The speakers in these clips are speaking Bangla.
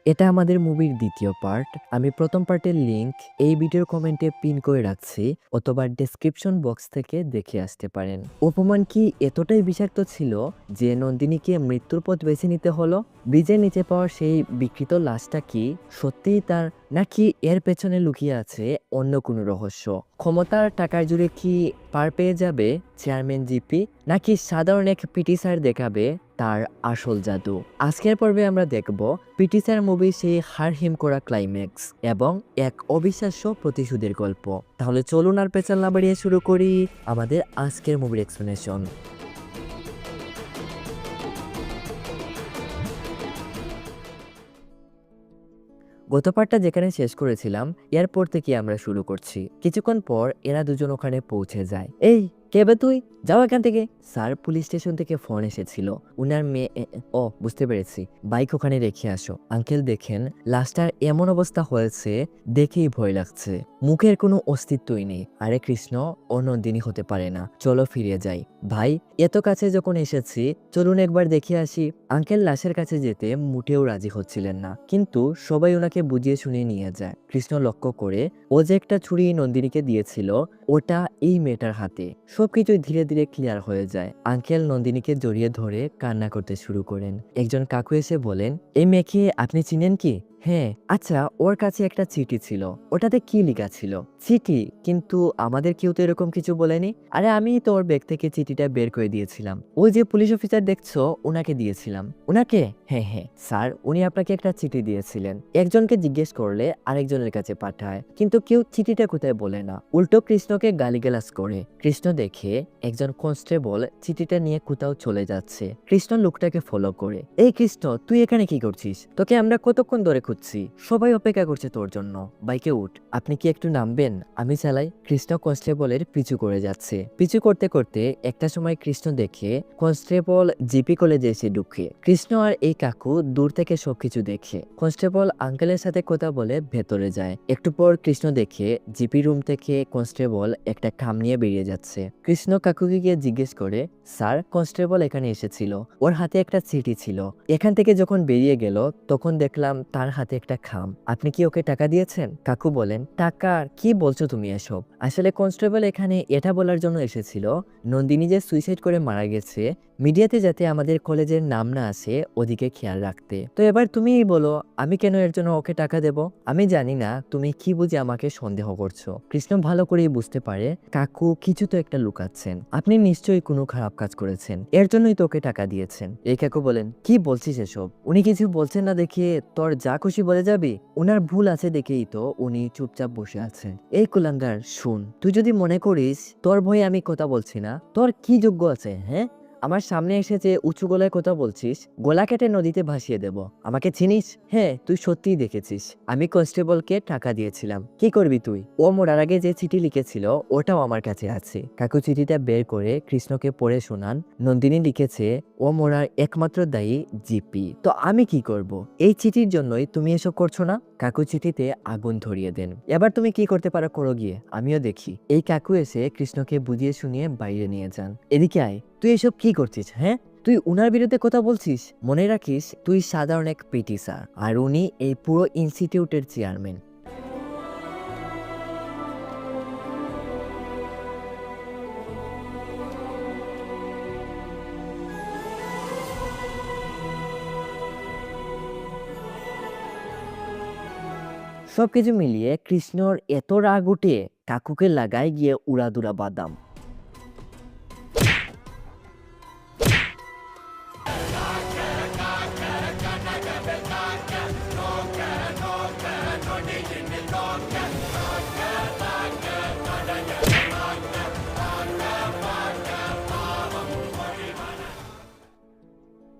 এটা আমাদের মুভির দ্বিতীয় পার্ট। আমি প্রথম পার্টের লিংক এই ভিডিওর কমেন্টে পিন করে রাখছি, অথবা ডেসক্রিপশন বক্স থেকে দেখে আসতে পারেন। অপমান কি এতটাই বিষাক্ত ছিল যে নন্দিনীকে মৃত্যুর পথ বেছে নিতে হলো? ব্রিজের নিচে পাওয়া সেই বিকৃত লাশটা কি সত্যিই তার, নাকি এর পেছনে লুকিয়ে আছে অন্য কোনো রহস্য? ক্ষমতার টাকার জুড়ে কি পার পেয়ে যাবে চেয়ারম্যান জিপি, নাকি সাধারণ এক পিটি স্যার দেখাবে তার আসল জাদু? আজকের পর্বে আমরা দেখব পিটি স্যার মুভি সেই হাড় হিম করা ক্লাইম্যাক্স এবং এক অবিশ্বাস্য প্রতিশোধের গল্প। তাহলে চলুন আর পেছাল না বাড়িয়ে শুরু করি আমাদের আজকের মুভির এক্সপ্লেনেশন। গত পার্টটা যেখানে শেষ করেছিলাম এরপর থেকে আমরা শুরু করছি। কিছুক্ষণ পর এরা দুজন ওখানে পৌঁছে যায়। এই কেবে তুই, যাও এখান থেকে। স্যার, পুলিশ স্টেশন থেকে ফোন এসেছিল, উনার মেয়ে। ও, বুঝতে পেরেছি, বাইক ওখানে রেখে আসো। আঙ্কেল দেখেন লাশটার এমন অবস্থা হয়েছে, দেখেই ভয় লাগছে, মুখের কোনো অস্তিত্বই নেই। আরে কৃষ্ণ, ও নন্দিনী হতে পারে না, চলো ফিরে যাই। ভাই, এত কাছে যখন এসেছি চলুন একবার দেখে আসি। আঙ্কেল লাশের কাছে যেতে মোটেও রাজি হচ্ছিলেন না, কিন্তু সবাই ওনাকে বুঝিয়ে শুনিয়ে নিয়ে যায়। কৃষ্ণ লক্ষ্য করে ও যে একটা ছুরি নন্দিনীকে দিয়েছিল ওটা এই মেয়েটার হাতে। সবকিছুই ধীরে ধীরে ক্লিয়ার হয়ে যায়। আঙ্কেল নন্দিনীকে জড়িয়ে ধরে কান্না করতে শুরু করেন। একজন কাকু এসে বলেন, এই মেয়েকে আপনি চিনেন কি? হ্যাঁ। আচ্ছা, ওর কাছে একটা চিঠি ছিল, ওটাতে কি লেখা ছিল? চিঠি? কিন্তু আমাদের কেউ তো এরকম কিছু বলেনি। আরে আমি তো ওর ব্যাগ থেকে চিঠিটা বের করে দিয়েছিলাম, ওই যে পুলিশ অফিসার দেখছো ওনাকে দিয়েছিলাম। ওনাকে? হ্যাঁ হ্যাঁ স্যার, উনি আপনাকে একটা চিঠি দিয়েছিলেন। একজনকে জিজ্ঞেস করলে আরেকজনের কাছে পাঠায়, কিন্তু কেউ চিঠিটা কোথায় বলে না, উল্টো কৃষ্ণকে গালিগালাজ করে। কৃষ্ণ দেখে একজন কনস্টেবল চিঠিটা নিয়ে কোথাও চলে যাচ্ছে। কৃষ্ণ লোকটাকে ফলো করে। এই কৃষ্ণ, তুই এখানে কি করছিস? তোকে আমরা কতক্ষণ ধরে খুঁজছি, সবাই অপেক্ষা করছে তোর জন্য। বাইকে উঠ। আপনি কি একটু নামবেন, আমি চালাই। কৃষ্ণ কনস্টেবলের পিছু করে যাচ্ছে। পিছু করতে করতে একটা সময় কৃষ্ণ দেখে কনস্টেবল জিপি কলেজে এসে ঢুকে। কৃষ্ণ আর এই কাকু দূর থেকে সবকিছু দেখে। কনস্টেবল আঙ্কেলের সাথে কথা বলে ভেতরে যায়। একটু পর কৃষ্ণ দেখে জিপি রুম থেকে কনস্টেবল একটা খাম নিয়ে বেরিয়ে যাচ্ছে। কৃষ্ণ কাকুকে গিয়ে জিজ্ঞেস করে, স্যার, কনস্টেবল এখানে এসেছিল, ওর হাতে একটা চিঠি ছিল, এখান থেকে যখন বেরিয়ে গেল তখন দেখলাম তার হাতে একটা খাম। আপনি কি ওকে টাকা দিয়েছেন? কাকু বলেন, টাকা? কি বলছো তুমি এসব? আসলে কনস্টেবল এখানে এটা বলার জন্য এসেছিল নন্দিনী যে সুইসাইড করে মারা গেছে, মিডিয়াতে যাতে আমাদের কলেজের নাম না আসে ওদিকে খেয়াল রাখতে। তো এবার তুমিই বলো, আমি কেন এর জন্য ওকে টাকা দেব? আমি জানি না তুমি কি বুঝে আমাকে সন্দেহ করছো। কৃষ্ণ ভালো করেই বুঝতে পারে কাকু কিছু তো একটা লুকাচ্ছেন। আপনি নিশ্চয়ই কোনো খারাপ কাজ করেছেন, এর জন্যই তো ওকে টাকা দিয়েছেন। এই কাকু বলেন, কি বলছিস এসব? উনি কিছু বলছেন না দেখে তোর যা খুশি বলে যাবি? উনার ভুল আছে দেখেই তো উনি চুপচাপ বসে আছেন। এই কুলাঙ্গার, শুন, তুই যদি মনে করিস তোর ভয়ে আমি কথা বলছি না, তোর কি যোগ্য আছে? হ্যাঁ, আমার সামনে এসে যে উঁচু গলায় কথা বলছিস, গলা কেটে নদীতে ভাসিয়ে দেব। আমাকে চিনিস? হ্যাঁ, তুই সত্যিই দেখেছিস আমি কনস্টেবলকে টাকা দিয়েছিলাম। কি করবি তুই? ও মরার আগে যে চিঠি লিখেছিল ওটাও আমার কাছে আছে। কাকু চিঠিটা বের করে কৃষ্ণকে পড়ে শোনান। নন্দিনী লিখেছে, ও মরার একমাত্র দায়ী জিপি। তো আমি কি করব? এই চিঠির জন্যই তুমি এসব করছো না? কাকু চিঠিতে আগুন ধরিয়ে দেন। এবার তুমি কি করতে পারো করো গিয়ে, আমিও দেখি। এই কাকু এসে কৃষ্ণকে বুঝিয়ে শুনিয়ে বাইরে নিয়ে যান। এদিকে আয়। তুই এসব কি করছিস? হ্যাঁ, তুই উনার বিরুদ্ধে কথা বলছিস? মনে রাখিস তুই সাধারণ এক পিটি স্যার, আর উনি এই পুরো ইনস্টিটিউটের চেয়ারম্যান। সবকিছু মিলিয়ে কৃষ্ণর এত রাগ উঠে কাকুকে লাগায় গিয়ে উড়াদুরা বাদাম।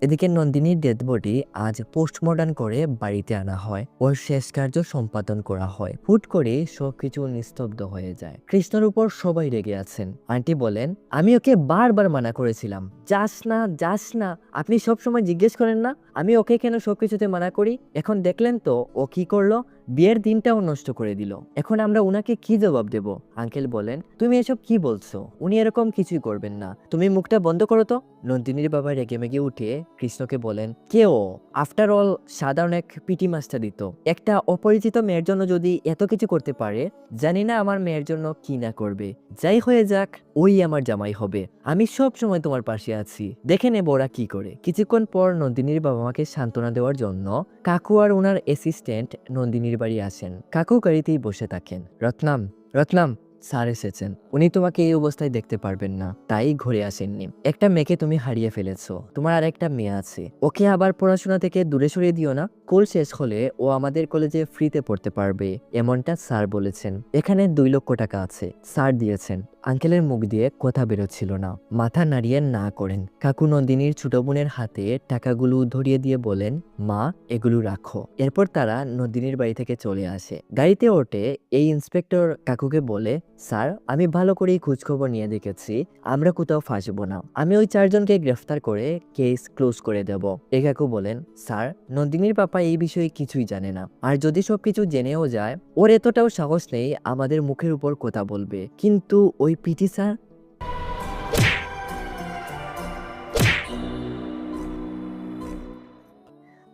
এদিকে নন্দিনীর ডেড বডি আজ পোস্টমর্টম করে বাড়িতে আনা হয়, ওর শেষ কার্য সম্পাদন করা হয়। হুট করে সবকিছু নিস্তব্ধ হয়ে যায়। কৃষ্ণর উপর সবাই রেগে আছেন। আন্টি বলেন, আমি ওকে বারবার মানা করেছিলাম, যাস না যাস না। আপনি সব সময় জিজ্ঞেস করেন না আমি ওকে কেন সবকিছুতে মানা করি? এখন দেখলেন তো ও কি করলো? বিয়ের দিনটাও নষ্ট করে দিল। এখন আমরা উনাকে কি জবাব দেব? আঙ্কেল বলেন, তুমি এসব কি বলছো? উনি এরকম কিছুই করবেন না, তুমি মুখটা বন্ধ করো তো। নন্দিনীর বাবা রেগেমেগে উঠে কৃষ্ণকে বলেন, কে ও? আফটার অল সাধারণ এক পিটি মাস্টার দিত। একটা অপরিচিত মেয়ের জন্য যদি এত কিছু করতে পারে, জানি না আমার মেয়ের জন্য কি না করবে। যাই হয়ে যাক, ওই আমার জামাই হবে। আমি সব সময় তোমার পাশে আছি, দেখে নেব ওরা কি করে। কিছুক্ষণ পর নন্দিনীর বাবা মাকে সান্ত্বনা দেওয়ার জন্য কাকু আর ওনার অ্যাসিস্ট্যান্ট নন্দিনীর বাড়ি আসেন। কাকু গাড়িতেই বসে থাকেন। রত্নাম, রত্নাম, স্যার এসেছেন। উনি তোমাকে এই অবস্থায় দেখতে পারবেন না, তাই ঘুরে আসেননি। একটা মেয়েকে তুমি হারিয়ে ফেলেছো, তোমার আর একটা মেয়ে আছে। ওকে আবার পড়াশোনা থেকে দূরে সরিয়ে দিও না। স্কুল শেষ হলে ও আমাদের কলেজে ফ্রিতে পড়তে পারবে, এমনটা স্যার বলেছেন। এখানে 2 লক্ষ টাকা আছে, স্যার দিয়েছেন। আঙ্কেলের মুখ দিয়ে কথা বেরোচ্ছিল না, মাথা নাড়িয়ে না করেন। কাকু নন্দিনীর ছোট বোনের হাতে টাকাগুলো ধরিয়ে দিয়ে বলেন, মা এগুলো রাখো। এরপর তারা নন্দিনীর বাড়ি থেকে চলে আসে। গাড়িতে ওঠে এই ইন্সপেক্টর কাকুকে বলে, স্যার আমি ভালো করেই খোঁজখবর নিয়ে দেখেছি, আমরা কোথাও ফাঁসবো না। আমি ওই 4 জনকে গ্রেফতার করে কেস ক্লোজ করে দেব। এ কাকু বলেন, স্যার নন্দিনীর পাপা এই বিষয়ে কিছুই জানে না, আর যদি সবকিছু জেনেও যায়, ওর এতটাও সাহস নেই আমাদের মুখের উপর কথা বলবে। কিন্তু ওই পিটি স্যার।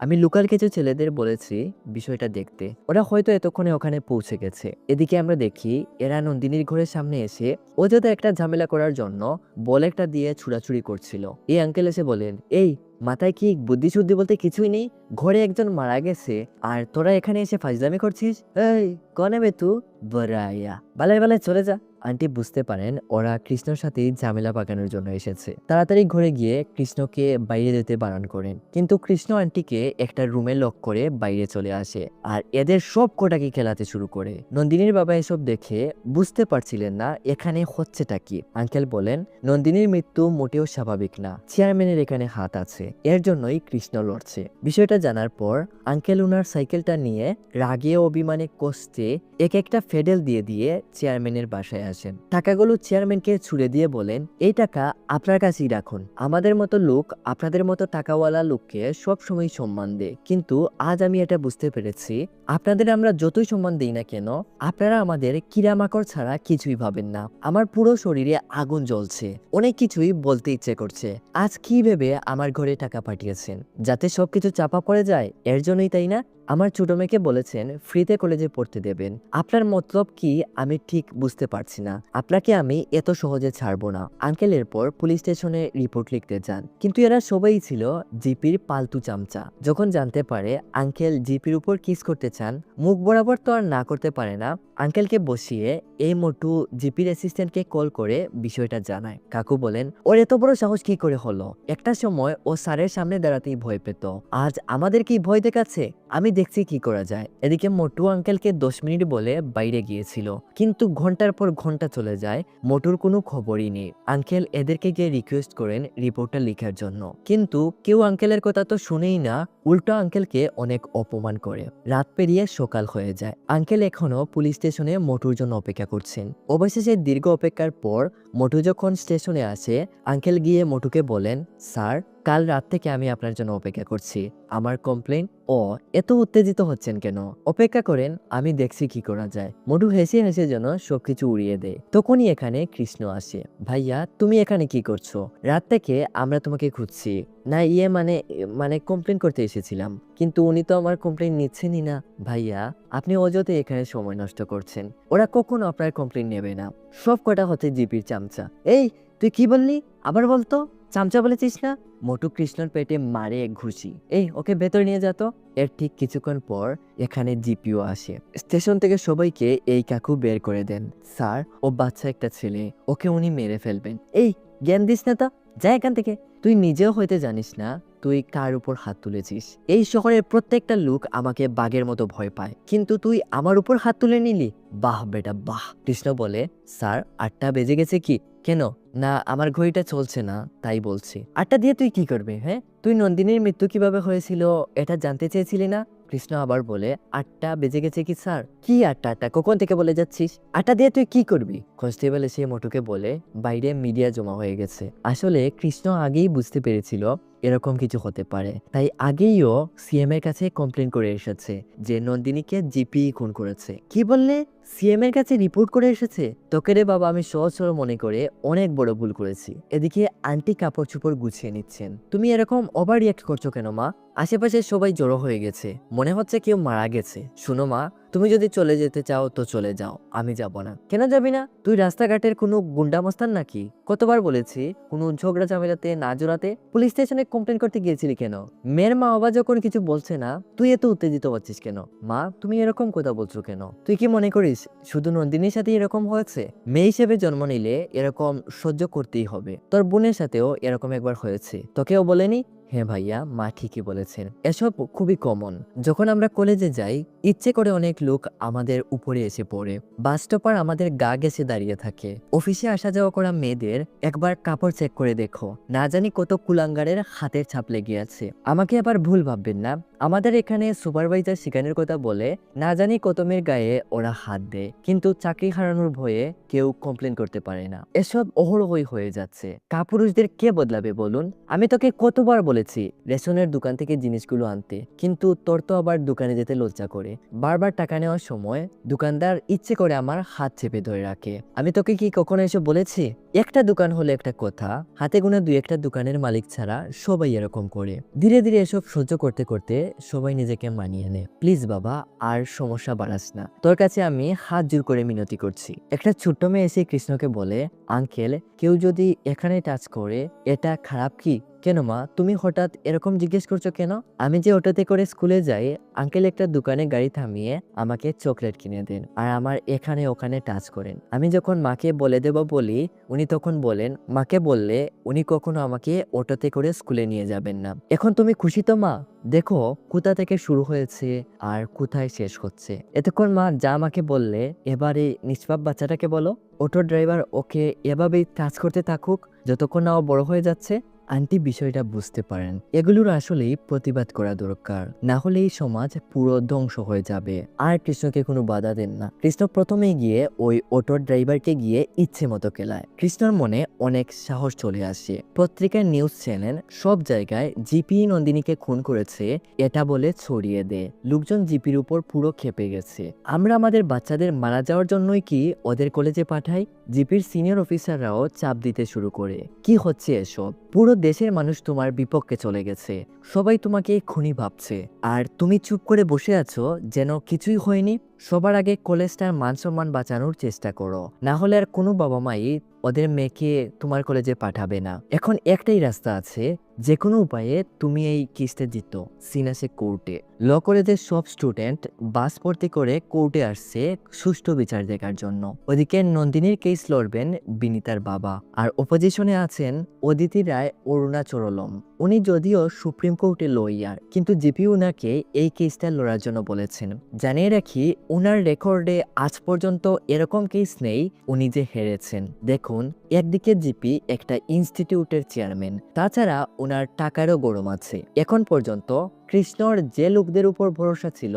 আমি লোকাল কিছু ছেলেদের বলেছি বিষয়টা দেখতে, ওরা হয়তো এতক্ষণে ওখানে পৌঁছে গেছে। এদিকে আমরা দেখি এরা নন্দিনীর ঘরের সামনে এসে অযথা একটা ঝামেলা করার জন্য বল একটা দিয়ে ছুড়াছুড়ি করছিল। এই আঙ্কেল এসে বলেন, এই মাথায় কি বুদ্ধি শুদ্ধি বলতে কিছুই নেই? ঘরে একজন মারা গেছে আর তোরা এখানে এসে ফাজলামি করছিস? এই কনে বে তু বড়াইয়া, বালাই বালাই চলে যা। আন্টি বুঝতে পারেন ওরা কৃষ্ণর সাথে ঝামেলা পাকানোর জন্য এসেছে। তাড়াতাড়ি ঘরে গিয়ে কৃষ্ণকে বাইরে যেতে বারণ করেন, কিন্তু কৃষ্ণ আন্টিকে একটা রুমে লক করে বাইরে চলে আসে আর এদের সব কটাকে খেলাতে শুরু করে। নন্দিনীর বাবা এসব দেখে বুঝতে পারছিলেন না এখানে হচ্ছেটা কি। আঙ্কেল বলেন, নন্দিনীর মৃত্যু মোটেও স্বাভাবিক না, চেয়ারম্যানের এখানে হাত আছে, এর জন্যই কৃষ্ণ লড়ছে। বিষয়টা জানার পর আঙ্কেল উনার সাইকেলটা নিয়ে রাগে অভিমানে কষ্টে এক একটা ফেডেল দিয়ে দিয়ে চেয়ারম্যানের বাসায় আসেন। টাকাগুলো চেয়ারম্যানকে ছুড়ে দিয়ে বলেন, এই টাকা আপনার কাছেই রাখুন। আমাদের মতো লোক আপনাদের মতো টাকাওয়ালা লোককে সব সময় সম্মান দেয়, কিন্তু আজ আমি এটা বুঝতে পেরেছি, আপনাদের আমরা যতই সম্মান দিই না কেন, আপনারা আমাদের কিরামাকড় ছাড়া কিছুই ভাবেন না। আমার পুরো শরীরে আগুন জ্বলছে, অনেক কিছুই বলতে ইচ্ছে করছে। আজ কি ভেবে আমার ঘরে টাকা পাঠিয়েছেন? যাতে সবকিছু চাপা পড়ে যায়, এর জন্যই তাই না? আমার ছোট মেয়েকে বলেছেন ফ্রিতে কলেজে পড়তে দেবেন। আপনার মতলব কি আমি ঠিক বুঝতে পারছি না। আপনাকে আমি এত সহজে ছাড়বো না। আঙ্কেল এরপর পুলিশ স্টেশনে রিপোর্ট লিখতে যান, কিন্তু এরা সবাই ছিল জিপির পালতু চামচা। যখন জানতে পারে আঙ্কেল জিপির উপর কিস করতে চান, মুখ বরাবর তো আর না করতে পারে না। আঙ্কেলকে বসিয়ে এই মোটু জিপির অ্যাসিস্ট্যান্টকে কল করে বিষয়টা জানায়। কাকু বলেন, ওর এত বড় সাহস কি করে হলো? একটা সময় ও স্যারের সামনে দাঁড়াতেই ভয় পেত, আজ আমাদের কি ভয় দেখাচ্ছে? আমি দেখছি কি করা যায়। এদিকে মোটু আঙ্কেলকে 10 মিনিট বলে বাইরে গিয়েছিল, কিন্তু ঘন্টার পর ঘন্টা চলে যায়, মোটুর কোনো খবরই নেই। আঙ্কেল এদেরকে গিয়ে রিকোয়েস্ট করেন রিপোর্টটা লেখার জন্য, কিন্তু কেউ আঙ্কেলের কথা তো শুনেই না, উল্টো আঙ্কেলকে অনেক অপমান করে। রাত পেরিয়ে সকাল হয়ে যায়। আঙ্কেল এখনো পুলিশ স্টেশনে মোটুর জন্য অপেক্ষা করছেন। অবশেষে দীর্ঘ অপেক্ষার পর মোটু যখন স্টেশনে আসে, আঙ্কেল গিয়ে মোটুকে বলেন, স্যার কাল রাত থেকে আমি আপনার জন্য অপেক্ষা করছি, আমার কমপ্লেন। ও এত উত্তেজিত হচ্ছেন কেন? অপেক্ষা করেন, আমি দেখছি কি করা যায়। মোটু হেসে হেসে যেন সবকিছু উড়িয়ে দেয়। তখনই এখানে কৃষ্ণ আসে। ভাইয়া তুমি এখানে কি করছো? রাত থেকে আমরা তোমাকে খুঁজছি। না ইয়ে মানে মানে কমপ্লেন করতে এসেছিলাম, কিন্তু উনি তো আমার কমপ্লেন নিচ্ছেনই না। ভাইয়া আপনি অযথা এখানে সময় নষ্ট করছেন, ওরা কখনো আপনার কমপ্লেন নেবে না। সব কটা হচ্ছে জিপির চামচা। এই তুই কি বললি? আবার বলতো, চামচা বলেছিস না? মোটু কৃষ্ণর পেটে মারে এক ঘুষি। এই ওকে ভেতর নিয়ে যেত। এর ঠিক কিছুক্ষণ পর এখানে জিপিও আসে। স্টেশন থেকে সবাইকে এই কাকু বের করে দেন। স্যার ও বাচ্চা একটা ছেলে, ওকে উনি মেরে ফেলবেন। এই জ্ঞান দিস না তা, যা এখান থেকে। তুই নিজেও হয়তো জানিস না তুই কার উপর হাত তুলেছিস। এই শহরের প্রত্যেকটা লোক আমাকে বাঘের মতো ভয় পায়, কিন্তু তুই আমার উপর হাত তুলে নিলি। বাহ বেটা বাহ। কৃষ্ণ বলে, স্যার 8টা বেজে গেছে কি? কেন? না আমার ঘড়িটা চলছে না তাই বলছি। 8টা দিয়ে তুই কি করবে? হ্যাঁ, তুই নন্দিনীর মৃত্যু কিভাবে হয়েছিল এটা জানতে চেয়েছিলি না? কৃষ্ণ আবার বলে, 8টা বেজে গেছে কি স্যার? কি 8টা? কখন থেকে বলে যাচ্ছিস? 8টা দিয়ে তুই কি করবি? কনস্টেবল এসে মোটুকে বলে, বাইরে মিডিয়া জমা হয়ে গেছে। আসলে কৃষ্ণ আগেই বুঝতে পেরেছিল এরকম কিছু হতে পারে, তাই আগেইও সিএম এর কাছে কমপ্লেন করে এসেছে যে নন্দিনীকে জিপি খুন করেছে। কি বললে? সিএম এর কাছে রিপোর্ট করে এসেছে? তোকে রে বাবা, আমি সহজ সরল মনে করে অনেক বড় ভুল করেছি। এদিকে আন্টি কাপড় চোপড় গুছিয়ে নিচ্ছেন। তুমি এরকম ওভার রিয়াক্ট করছো কেন মা? আশেপাশে সবাই জড়ো হয়ে গেছে, মনে হচ্ছে কেউ মারা গেছে। শুনো মা, তুমি যদি চলে যেতে চাও তো চলে যাও, আমি যাব না। কেন যাবি না? তুই রাস্তাঘাটের কোনো গুন্ডামস্তান নাকি? কতবার বলেছি কোনো ঝগড়া ঝামেলাতে না জড়াতে। পুলিশ স্টেশনে কমপ্লেন করতে গিয়েছিলি কেন? মেয়ের মা বাবা যখন কিছু বলছে না, তুই এত উত্তেজিত হচ্ছিস কেন? মা, তুমি এরকম কথা বলছো কেন? তুই কি মনে করিস শুধু নন্দিনীর সাথে এরকম হয়েছে? মেয়ে হিসেবে জন্ম নিলে এরকম সহ্য করতেই হবে। তোর বোনের সাথেও এরকম একবার হয়েছে, তোকেও বলেনি? হ্যাঁ ভাইয়া, মা ঠিকই বলেছেন। এসব খুবই কমন। যখন আমরা কলেজে যাই, ইচ্ছে করে অনেক লোক আমাদের উপরে এসে পড়ে। বাস স্টপার আমাদের গা ঘেঁষে দাঁড়িয়ে থাকে। অফিসে আসা যাওয়া করা মেয়েদের একবার কাপড় চেক করে দেখো, না জানি কত কুলাঙ্গারের হাতের ছাপ লেগে আছে। আমাকে আবার ভুল ভাববেন না, আমাদের এখানে সুপারভাইজার শিকানের কথা বলে না জানি কত মেয়ের গায়ে ওরা হাত দেয়, কিন্তু চাকরি হারানোর ভয়ে কেউ কমপ্লেন করতে পারে না। এসব অহরহই হয়ে যাচ্ছে। কাপুরুষদের কে বদলাবে বলুন? আমি তোকে কতবার বলেছি রেশনের দোকান থেকে জিনিসগুলো আনতে, কিন্তু তোর তো আবার দোকানে যেতে লজ্জা করে। বারবার টাকা নেওয়ার সময় দোকানদার ইচ্ছে করে আমার হাত চেপে ধরে রাখে। আমি তোকে কি কখনো এসব বলেছি? একটা দোকান হলে একটা কথা, হাতে গোনা 2-1টা দোকানের মালিক ছাড়া সবাই এরকম করে। ধীরে ধীরে এসব সহ্য করতে করতে সবাই নিজেকে মানিয়ে নেয়। প্লিজ বাবা, আর সমস্যা বাড়াস না। তোর কাছে আমি হাত জোর করে মিনতি করছি। একটা ছোট্ট মেয়ে এসে কৃষ্ণকে বলে, আঙ্কেল, কেউ যদি এখানে টাচ করে এটা খারাপ কি? কেন মা, তুমি হঠাৎ এরকম জিজ্ঞেস করছো কেন? আমি যে অটোতে করে স্কুলে যাই, আঙ্কেল একটা দোকানে গাড়ি থামিয়ে আমাকে চকলেট কিনে দেন আর আমার এখানে ওখানে টাচ করেন। আমি যখন মাকে বলে দেব বলি, উনি তখন বলেন মাকে বললে উনি কখনো আমাকে অটোতে করে স্কুলে নিয়ে যাবেন না। এখন তুমি খুশি তো মা? দেখো কোথা থেকে শুরু হয়েছে আর কোথায় শেষ হচ্ছে। এতক্ষণ মা যা আমাকে বললে, এবারে নিষ্পাপ বাচ্চাটাকে বলো অটো ড্রাইভার ওকে এভাবেই টাচ করতে থাকুক যতক্ষণ না ও বড় হয়ে যাচ্ছে। আন্টি বিষয়টা বুঝতে পারেন। এগুলোর আসলেই প্রতিবাদ করা দরকার, না হলে এই সমাজ পুরো ধ্বংস হয়ে যাবে। আর কৃষ্ণকে কোনো বাধা দেন না। কৃষ্ণ প্রথমে গিয়ে ওই অটো ড্রাইভারকে গিয়ে ইচ্ছে মতো কেলায়। কৃষ্ণর মনে অনেক সাহস চলে আসে। পত্রিকার নিউজ চ্যানেল সব জায়গায় জিপি নন্দিনীকে খুন করেছে এটা বলে ছড়িয়ে দেয়। লোকজন জিপির উপর পুরো খেপে গেছে। আমরা আমাদের বাচ্চাদের মারা যাওয়ার জন্যই কি ওদের কলেজে পাঠাই? জিপির সিনিয়র অফিসাররাও চাপ দিতে শুরু করে। কি হচ্ছে এসব? পুরো দেশের মানুষ তোমার বিপক্ষে চলে গেছে, সবাই তোমাকে খুনি ভাবছে, আর তুমি চুপ করে বসে আছো যেন কিছুই হয়নি। সবার আগে কলেজটার মান সম্মান বাঁচানোর চেষ্টা করো, না হলে আর কোনো বাবা মাই ওদের মেয়েকে তোমার কলেজে পাঠাবে না। এখন একটাই রাস্তা আছে, যে কোনো উপায়ে তুমি এই কেসটা জিতো। সিন আছে কোর্টে। ল কলেজের সব স্টুডেন্ট বাস ভর্তি করে কোর্টে আসছে সুষ্ঠু বিচার দেখার জন্য। ওদিকে নন্দিনীর কেস লড়বেন বিনীতার বাবা, আর অপোজিশনে আছেন অদিতি রায়, অরুণাচরলম। উনি যদিও সুপ্রিম কোর্টে লয়ার, কিন্তু জিপি উনাকে এই কেসটা লড়ার জন্য বলেছেন। জানিয়ে রাখি, উনার রেকর্ডে আজ পর্যন্ত এরকম কেস নেই উনি যে হেরেছেন। দেখুন, একদিকে জিপি একটা ইনস্টিটিউটের চেয়ারম্যান, তাছাড়া ওনার টাকারও গরম আছে। এখন পর্যন্ত কৃষ্ণর যে লোকদের উপর ভরসা ছিল,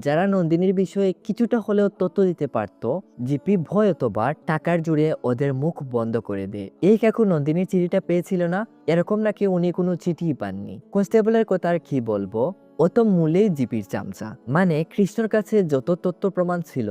যারা নন্দিনীর বিষয়ে কিছুটা হলেও তথ্য দিতে পারত, জিপি ভয় অথবা টাকার জুড়ে ওদের মুখ বন্ধ করে দেয়। এই কাকু নন্দিনীর চিঠিটা পেয়েছিল না, এরকম নাকি উনি কোনো চিঠিই পাননি। কনস্টেবলের কথা আর কি বলবো, ও তো মূলেই জিপির চামচা। মানে কৃষ্ণর কাছে যত তথ্য প্রমাণ ছিল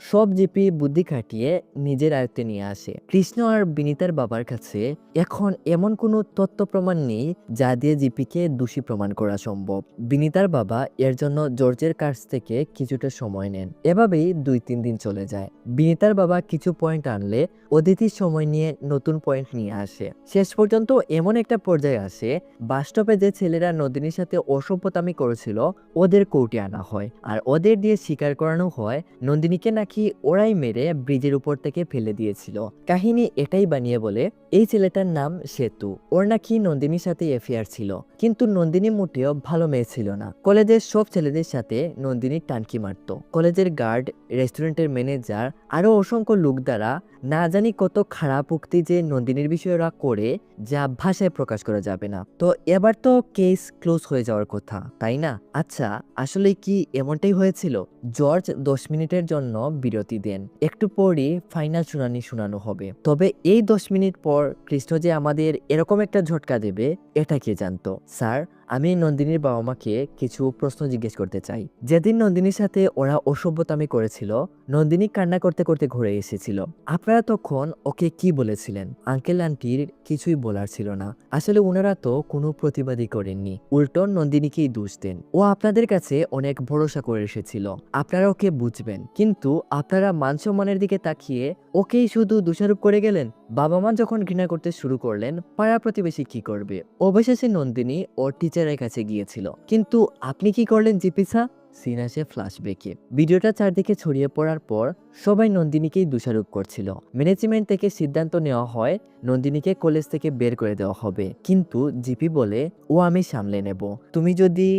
সব জিপি বুদ্ধি খাটিয়ে নিজের আয়ত্তে নিয়ে আসে। কৃষ্ণ আর বিনীতার বাবার কাছে এখন এমন কোনো তথ্য প্রমাণ নেই যা দিয়ে জিপিকে দোষী প্রমাণ করা সম্ভব। বিনীতার বাবা এর জন্য জর্জের কাছ থেকে কিছুটা সময় নেন। এভাবেই 2-3 দিন চলে যায়। বিনীতার বাবা কিছু পয়েন্ট আনলে অদিতির সময় নিয়ে নতুন পয়েন্ট নিয়ে আসে। শেষ পর্যন্ত এমন একটা পর্যায়ে আসে, বাস্তবে যে ছেলেরা নন্দিনীর সাথে অসভ্যতামি করেছিল ওদের কোর্টে আনা হয়, আর ওদের দিয়ে স্বীকার করানো হয় নন্দিনীকে নাকি ওরাই মেরে ব্রিজের উপর থেকে ফেলে দিয়েছিল। কাহিনী এটাই বানিয়ে বলে এই ছেলেটার নাম সেতু, ওর নাকি নন্দিনীর সাথে অ্যাফেয়ার ছিল, কিন্তু নন্দিনী মোটেও ভালো মেয়ে ছিল না। কলেজের সব ছেলেদের সাথে নন্দিনী টানকি মারত। কলেজের গার্ড, রেস্টুরেন্টের ম্যানেজার আরো অসংখ্য লোক দ্বারা না জানি কত খারাপ উক্তি যে নন্দিনীর বিষয়ে ওরা করে, যা ভাষায় প্রকাশ করা যাবে না। তো এবার তো কেস ক্লোজ হয়ে যাওয়ার কথা, তাই না? আচ্ছা, আসলে কি এমনটাই হয়েছিল? জর্জ 10 মিনিটের জন্য বিরতি দেন, একটু পরই ফাইনাল শুনানি শোনানো হবে। তবে এই 10 মিনিট পর কৃষ্ণ যে আমাদের এরকম একটা ঝটকা দেবে, এটা কে জানতো? স্যার, আমি নন্দিনীর বাবা মাকে কিছু প্রশ্ন জিজ্ঞেস করতে চাই। যেদিন নন্দিনীর সাথে ওরা অসভ্যতামি করেছিল, নন্দিনী কান্না করতে করতে ঘুরে এসেছিল। আপনারা তখন ওকে কি বলেছিলেন? আঙ্কেল আন্টির কিছুই বলার ছিল না। আসলে ওনারা তো কোনো প্রতিবাদই করেননি, উল্টো নন্দিনীকেই দোষ দেন। ও আপনাদের কাছে অনেক ভরসা করে এসেছিল, আপনারা ওকে বুঝবেন। কিন্তু আপনারা মান সম্মানের দিকে তাকিয়ে ওকেই শুধু দোষারোপ করে গেলেন। বাবা মা যখন ঘৃণা করতে শুরু করলেন, পাড়া প্রতিবেশী কি করবে? অবশেষে নন্দিনী ওর টিচারের কাছে গিয়েছিল। কিন্তু আপনি কি করলেন জিপিসা? সিন আসে ফ্ল্যাশব্যাকে। ভিডিওটা চারদিকে ছড়িয়ে পড়ার পর সবাই নন্দিনীকেই দোষারোপ করছিল। ম্যানেজমেন্ট থেকে সিদ্ধান্ত নেওয়া হয় নন্দিনীকে কলেজ থেকে বের করে দেওয়া হবে। কিন্তু জিপি বলে, ও আমি সামলে নেব, তুমি যদি।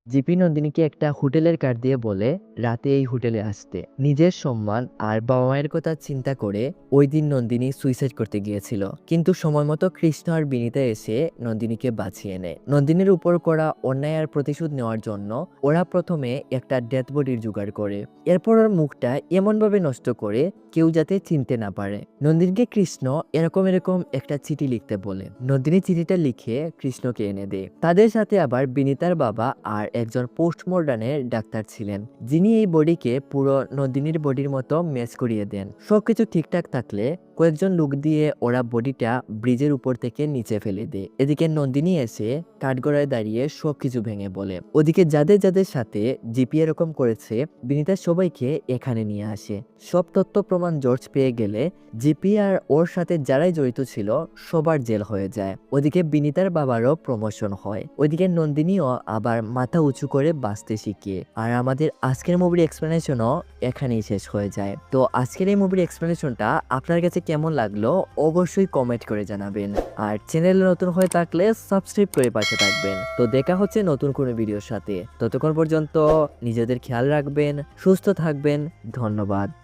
জিপি নন্দিনীকে একটা হোটেলের কার্ড দিয়ে বলে রাতে এই হোটেলে আসতে। নিজের সম্মান আর বাবা মায়ের কথা চিন্তা করে ওই দিন নন্দিনী সুইসাইড করতে গিয়েছিল। কিন্তু সময় মতো কৃষ্ণ আর বিনীতা এসে নন্দিনীকে বাঁচিয়ে নেয়। নন্দিনীর উপর করা অন্যায় আর প্রতিশোধ নেওয়ার জন্য ওরা প্রথমে একটা ডেথ বডির জোগাড় করে। এরপর ওর মুখটা এমনভাবে নষ্ট করে কেউ যাতে চিনতে না পারে। নন্দিনীকে কৃষ্ণ এরকম একটা চিঠি লিখতে বলে। নন্দিনী চিঠিটা লিখে কৃষ্ণকে এনে দেয়। তাদের সাথে আবার বিনীতার বাবা আর একজন পোস্টমর্টমের ডাক্তার ছিলেন, যিনি এই বডিকে পুরো নন্দিনীর বডির মতো ম্যাচ করিয়ে দেন। সবকিছু ঠিকঠাক থাকলে কয়েকজন লোক দিয়ে ওরা বডিটা ব্রিজের উপর থেকে নিচে ফেলে দেয়। এদিকে নন্দিনী এসে কাঠগড়ায় দাঁড়িয়ে সবকিছু ভেঙে বলে। ওদিকে যাদের যাদের সাথে জিপি এরকম করেছে, বিনীতা সবাইকে এখানে নিয়ে আসে। সব তথ্য প্রমাণ জর্জ পেয়ে গেলে জিপি আর ওর সাথে যারাই জড়িত ছিল সবার জেল হয়ে যায়। ওদিকে বিনীতার বাবারও প্রমোশন হয়। ওইদিকে নন্দিনীও আবার মাথা উঁচু করে বাঁচতে শিখে। আর আমাদের আজকের মুভির এক্সপ্লেনেশনও এখানেই শেষ হয়ে যায়। তো আজকের এই মুভির এক্সপ্লেনেশনটা আপনার কাছে কেমন লাগলো অবশ্যই কমেন্ট করে জানাবেন। আর চ্যানেলে নতুন হয়ে থাকলে সাবস্ক্রাইব করে পাশে থাকবেন। তো দেখা হচ্ছে নতুন কোনো ভিডিওর সাথে। ততক্ষণ পর্যন্ত নিজেদের খেয়াল রাখবেন, সুস্থ থাকবেন। ধন্যবাদ।